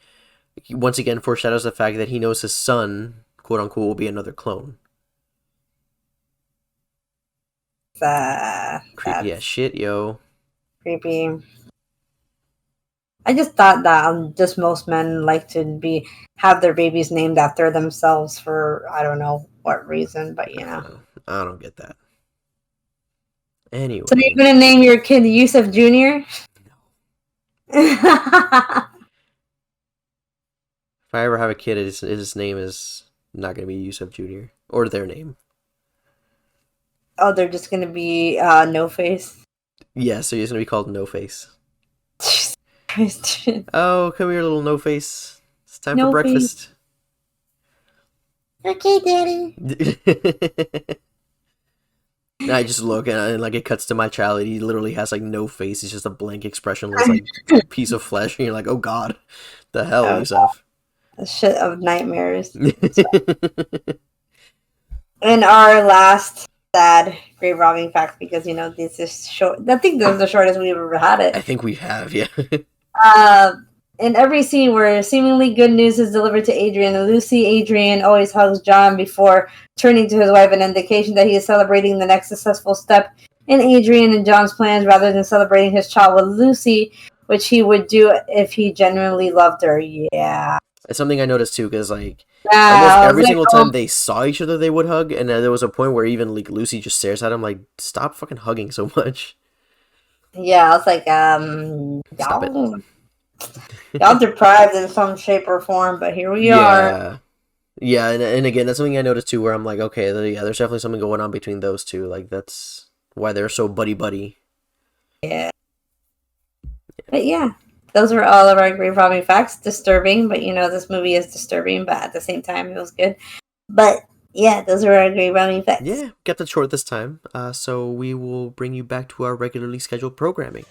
once again foreshadows the fact that he knows his son, quote unquote, will be another clone. Creepy as shit, yo. Creepy. I just thought that just most men like to have their babies named after themselves for I don't know what reason, but you know. I don't get that. Anyway. So you're gonna name your kid Yussef Jr.? No. If I ever have a kid, his name is not gonna be Yussef Jr. or their name. Oh, they're just gonna be No Face. Yeah, so he's gonna be called No Face. Oh, come here, little No Face. It's time for breakfast. Okay, Daddy. And I just look and like it cuts to my child. He literally has like no face. He's just a blank expressionless like piece of flesh. And you're like, oh god, the hell, Yussef. A shit of nightmares. And our last sad grave robbing fact, because you know this is short. I think this is the shortest we've ever had it. I think we have, yeah. In every scene where seemingly good news is delivered to Adrian and Lucy, Adrian always hugs John before turning to his wife, an indication that he is celebrating the next successful step in Adrian and John's plans rather than celebrating his child with Lucy, which he would do if he genuinely loved her. Yeah. It's something I noticed too, because like almost every single time they saw each other, they would hug, and there was a point where even like Lucy just stares at him like, "Stop fucking hugging so much." Yeah, I was like, Stop it. Y'all deprived in some shape or form, but here we are. Yeah, and again, that's something I noticed too, where I'm like, okay, there's definitely something going on between those two. Like that's why they're so buddy. Yeah. But yeah, those were all of our grave robbing facts. Disturbing, but you know this movie is disturbing, but at the same time it was good. But yeah, those were our grave robbing facts. Yeah, kept it short this time. So we will bring you back to our regularly scheduled programming.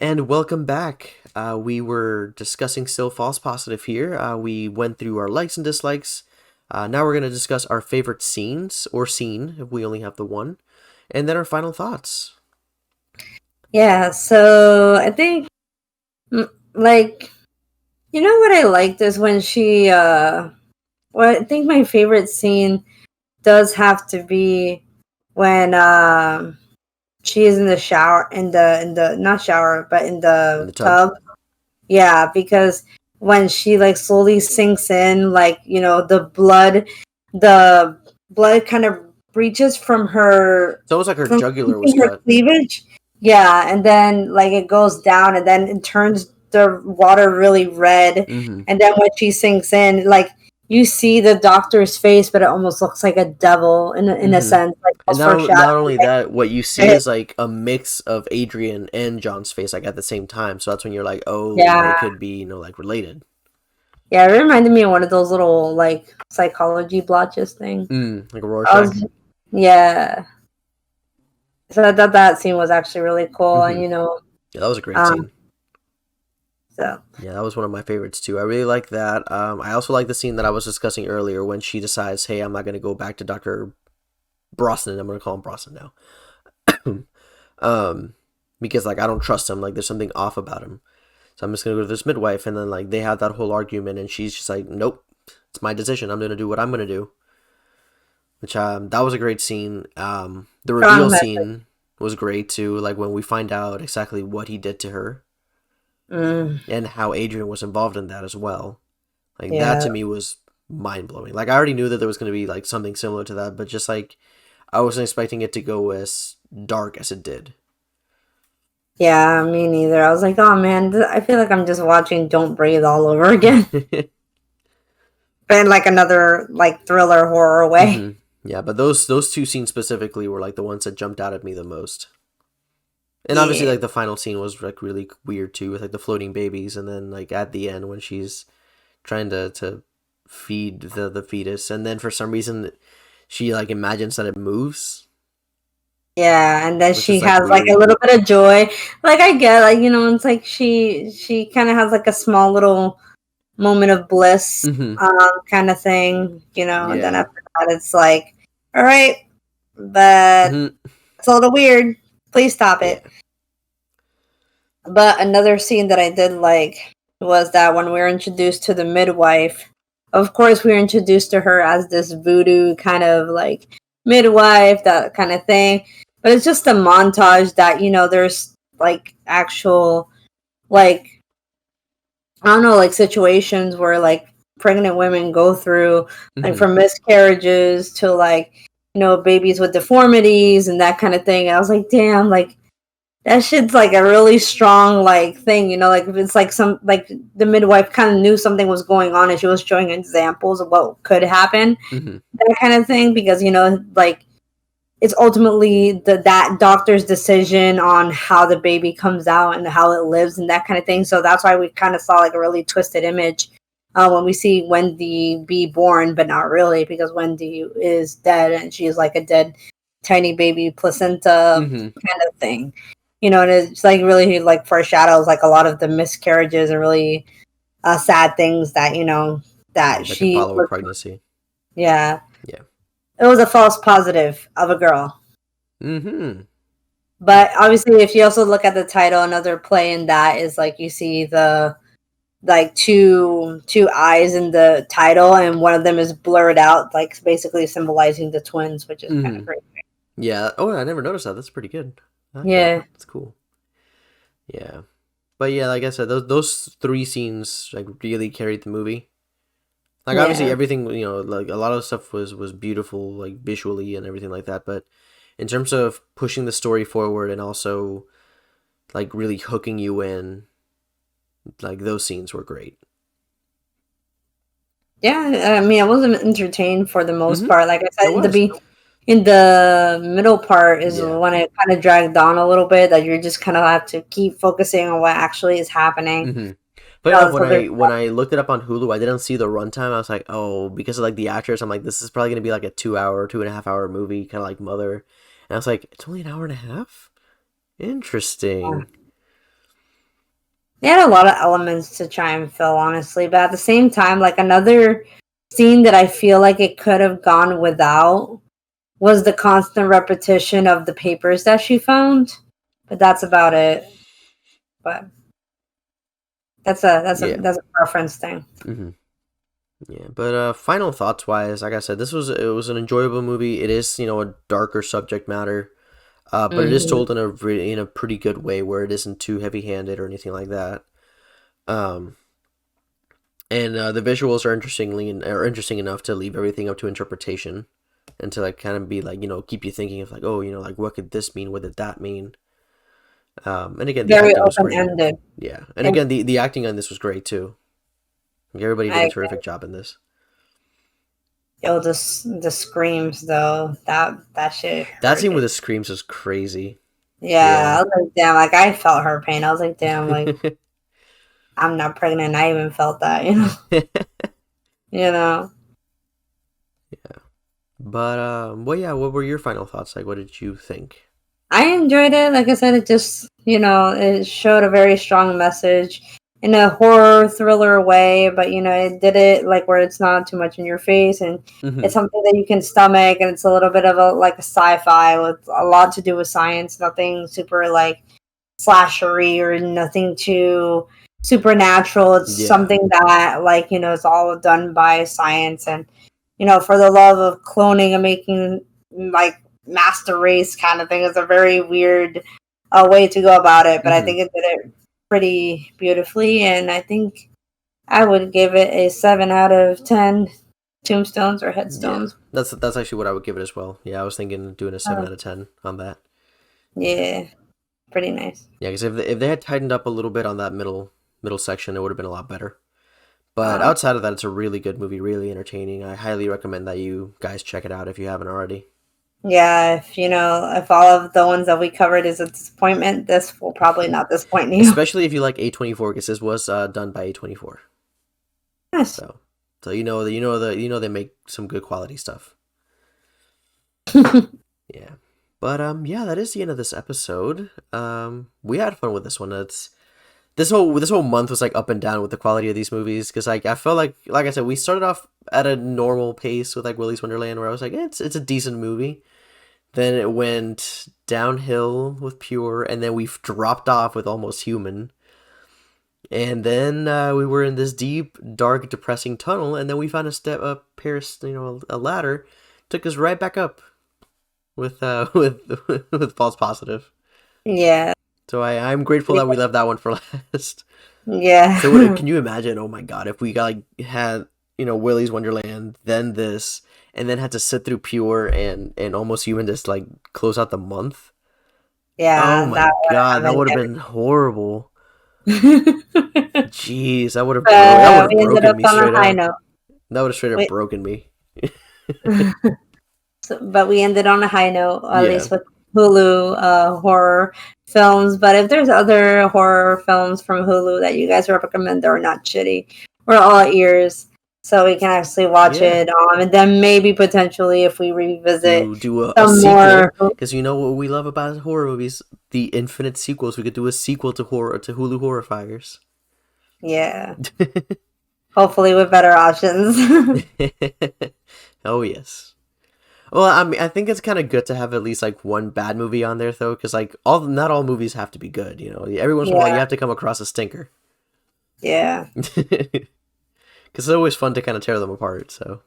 And welcome back. We were discussing still false positive here. We went through our likes and dislikes. Now we're going to discuss our favorite scenes, or scene, if we only have the one, and then our final thoughts. Yeah, so I think, like, you know what I liked is when she, well, I think my favorite scene does have to be when, she is in the shower, in the not shower, but in the tub. Yeah, because when she like slowly sinks in, like, you know, the blood kind of breaches from her, It's almost like her from jugular was her cut. cleavage. Yeah, and then like it goes down, and then it turns the water really red, Mm-hmm. and then when she sinks in, like you see the doctor's face, but it almost looks like a devil in a Mm-hmm. sense, like And almost not foreshadowing. only that, what you see is like a mix of Adrian and John's face like at the same time. So that's when you're like, oh, it Yeah, could be, like related. yeah, it reminded me of one of those little like psychology blotches thing. Like a I Rorschach. was, yeah. So I thought that scene was actually really cool, and Mm-hmm. Yeah, that was a great um, scene. so Yeah, that was one of my favorites too. I really like that. I also like the scene that I was discussing earlier when she decides, hey, I'm not gonna go back to Dr. Brosnan. I'm gonna call him Brosnan now. um, because like I don't trust him. Like there's something off about him. So I'm just gonna go to this midwife, and then like they have that whole argument, and she's just like, nope, it's my decision. I'm gonna do what I'm gonna do. Which that was a great scene. The reveal strong message. scene was great too. Like when we find out exactly what he did to her Mm, and how Adrian was involved in that as well. Like that yeah, to me was mind blowing. Like I already knew that there was gonna be like something similar to that, but just like I wasn't expecting it to go as dark as it did. yeah, me neither. I was like, oh man, I feel like I'm just watching Don't Breathe all over again, but in like another like thriller horror way. hmm Yeah, but those two scenes specifically were like the ones that jumped out at me the most. And obviously, Yeah, like the final scene was like really weird too, with like the floating babies, and then like at the end when she's trying to feed the fetus, and then for some reason she like imagines that it moves, yeah, and then which she is like has like a weird. little bit of joy. Like I get, like, you know, it's like she kind of has like a small little moment of bliss, Hmm kind of thing, you know. And then Yeah. after that, it's like, all right, but hmm it's a little weird. Please stop it. Yeah. But another scene that I did like was that when we were introduced to the midwife, of course, we were introduced to her as this voodoo kind of like midwife, that kind of thing. But it's just a montage that, you know, there's like actual, like, I don't know, like situations where like pregnant women go through, like hmm from miscarriages to like, you know, babies with deformities and that kind of thing. I was like, damn, like that shit's like a really strong like thing, you know, like if it's like some like the midwife kind of knew something was going on and she was showing examples of what could happen, hmm that kind of thing, because you know, like it's ultimately that doctor's decision on how the baby comes out and how it lives and that kind of thing. So that's why we kind of saw like a really twisted image when we see Wendy be born, but not really, because Wendy is dead and she's like a dead tiny baby placenta hmm kind of thing, you know. And it's like really like foreshadows like a lot of the miscarriages and really sad things that, you know, Yeah, that that could she follow a was. pregnancy. Yeah, Yeah. it was a false positive of a girl. hmm But obviously, if you also look at the title, another play in that is like you see the like two eyes in the title, and one of them is blurred out, like basically symbolizing the twins, which is kind hmm of great. Yeah. Oh, I never noticed that. That's pretty good. I like that. Yeah, That's cool. Yeah. But yeah, like I said, those three scenes like really carried the movie. Like obviously yeah, everything, like a lot of stuff was beautiful, like visually and everything like that. But in terms of pushing the story forward and also like really hooking you in, like those scenes were great. yeah. I mean, I wasn't entertained for the most Mm-hmm. part. Like I It said, was. in the middle part is Yeah. when it kind of dragged on a little bit. That you just kind of have to keep focusing on what actually is happening. Mm-hmm. But And yeah, all when this other I when I looked it up on Hulu, I didn't see the runtime. I was like, oh, because of like the actors, I'm like, this is probably gonna be like a 2 hour, 2.5 hour movie, kind of like Mother. And I was like, it's only an hour and a half. stuff. Interesting. They had a lot of elements to try and fill, honestly, but at the same time, like another scene that I feel like it could have gone without was the constant repetition of the papers that she found. But that's about it. But Yeah. that's a preference thing. Mm-hmm. Yeah, but final thoughts wise, like I said, it was an enjoyable movie. It is a darker subject matter, but it is Hmm. told in in a pretty good way where it isn't too heavy handed or anything like that. Um, And the visuals are interesting enough to leave everything up to interpretation, and to like kind of be like, keep you thinking of like, oh, like what could this mean? What did that mean? And again, the Very acting was open great. ended. Yeah, and again, the acting on this was great too. Like, everybody did a terrific job in this. Yo, the screams though, that shit. That scene with the screams was crazy. Yeah, I was like, damn, like I felt her pain. I was like, damn, like I'm not pregnant. I even felt that, you know. Yeah, but well, yeah. What were your final thoughts? Like, what did you think? I enjoyed it. Like I said, it just, it showed a very strong message in a horror thriller way, but it did it like where it's not too much in your face, and it's something that you can stomach, and it's a little bit of a sci-fi with a lot to do with science, nothing super like slashery or nothing too supernatural. It's something that it's all done by science, and for the love of cloning and making like master race kind of thing is a very weird way to go about it, but I think it did it pretty beautifully, and I think I would give it a 7 out of 10 tombstones or headstones. Yeah, that's actually what I would give it as well. Yeah, I was thinking doing a 7 out of 10 on that. Yeah, pretty nice. Yeah, because if they had tightened up a little bit on that middle section, it would have been a lot better. But outside of that, it's a really good movie, really entertaining. I highly recommend that you guys check it out if you haven't already. Yeah, if all of the ones that we covered is a disappointment, this will probably not disappoint you. Especially if you like A24, because this was done by A24. Nice. So they make some good quality stuff. Yeah. But yeah, that is the end of this episode. We had fun with this one. This whole month was like up and down with the quality of these movies, because I felt like I said, we started off at a normal pace with like Willy's Wonderland, where I was like, it's a decent movie. Then it went downhill with Pure, and then we've dropped off with Almost Human. And then we were in this deep, dark, depressing tunnel, and then we found a step up, a ladder, took us right back up with with False Positive. Yeah. So I'm grateful that we left that one for last. Yeah. So can you imagine? Oh my god, if we had Willy's Wonderland, then this, and then had to sit through Pure and Almost Human, just like close out the month. Yeah. Oh my god, that would have been horrible. Jeez, that would have broken me straight up. That would have straight up broken me. But we ended on a high note, at least with Hulu horror films. But if there's other horror films from Hulu that you guys recommend that are not shitty, we're all ears, so we can actually watch it. And then maybe potentially, if we revisit, do a sequel, because you know what we love about horror movies, the infinite sequels. We could do a sequel to Hulu Horrifiers. Yeah. Hopefully with better options. Oh yes. Well, I mean, I think it's kind of good to have at least like one bad movie on there, though, because like not all movies have to be good. Every once in a while you have to come across a stinker. Yeah. Because it's always fun to kind of tear them apart. So.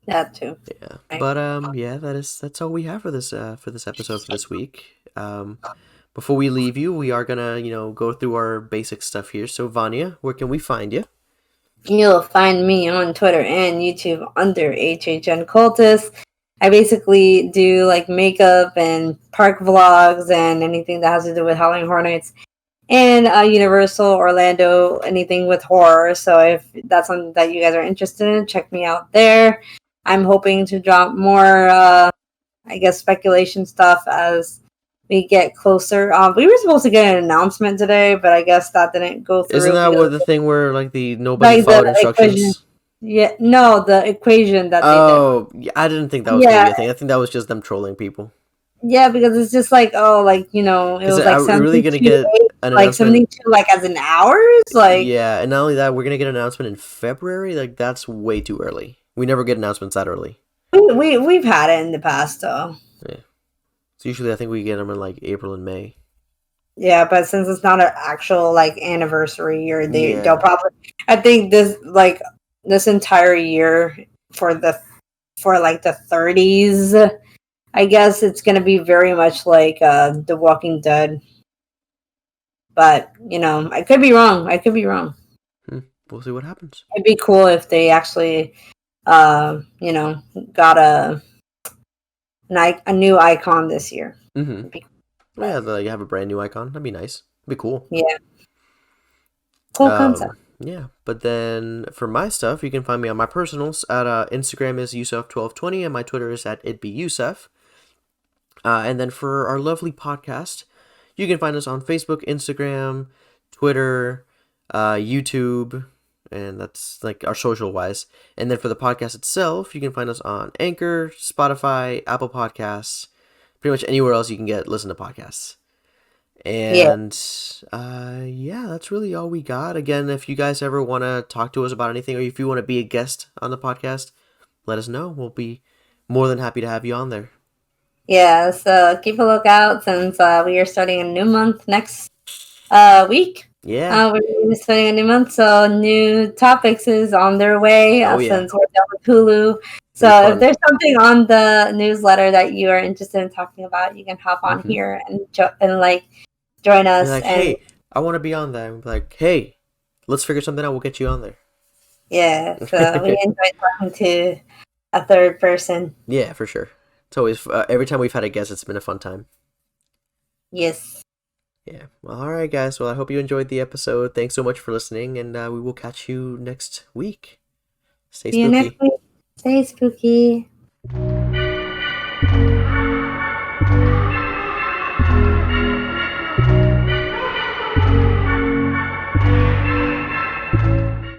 That too. Yeah, but yeah, that's all we have for this episode for this week. Before we leave you, we are gonna go through our basic stuff here. So Vania, where can we find you? You'll find me on Twitter and YouTube under HHN Cultist. I basically do like makeup and park vlogs and anything that has to do with Halloween Horror Nights and Universal Orlando, anything with horror. So if that's something that you guys are interested in, check me out there. I'm hoping to drop more, speculation stuff as we get closer. We were supposed to get an announcement today, but I guess that didn't go through. Isn't that what the thing where like the nobody followed instructions? Equation. Yeah, no, the equation that they did. Oh, yeah, I didn't think that was gonna be a thing. I think that was just them trolling people. Yeah, because it's just like, it was like are we really gonna get an like 72 like as in hours, like yeah, and not only that, we're gonna get an announcement in February. Like that's way too early. We never get announcements that early. We've had it in the past though. Yeah. So usually I think we get them in like April and May. Yeah, but since it's not an actual like anniversary or they'll probably, I think this entire year for the 30s, I guess it's gonna be very much like The Walking Dead. But I could be wrong. we'll see what happens. It'd be cool if they actually, you know, got a new icon this year. Mm-hmm. Cool. Yeah, you have a brand new icon. That'd be nice. It'd be cool. Yeah. Cool concept. Yeah, but then for my stuff, you can find me on my personals at Instagram is Yussef1220 and my Twitter is at itbeyusef. And then for our lovely podcast, you can find us on Facebook, Instagram, Twitter, YouTube, and that's like our social wise. And then for the podcast itself, you can find us on Anchor, Spotify, Apple Podcasts, pretty much anywhere else you can listen to podcasts. And yeah, that's really all we got. Again, if you guys ever want to talk to us about anything, or if you want to be a guest on the podcast, let us know. We'll be more than happy to have you on there. Yeah, so keep a lookout since we are starting a new month next week. Yeah. We're starting a new month, so new topics is on their way since we're done with Hulu. So if there's something on the newsletter that you are interested in talking about, you can hop on here and join us. Like, hey, I want to be on there. Like, hey, let's figure something out. We'll get you on there. Yeah, so we enjoy talking to a third person. Yeah, for sure. It's always every time we've had a guest, it's been a fun time. Yes. Yeah. Well, all right, guys. Well, I hope you enjoyed the episode. Thanks so much for listening, and we will catch you next week. Stay spooky. See you next week. Stay spooky.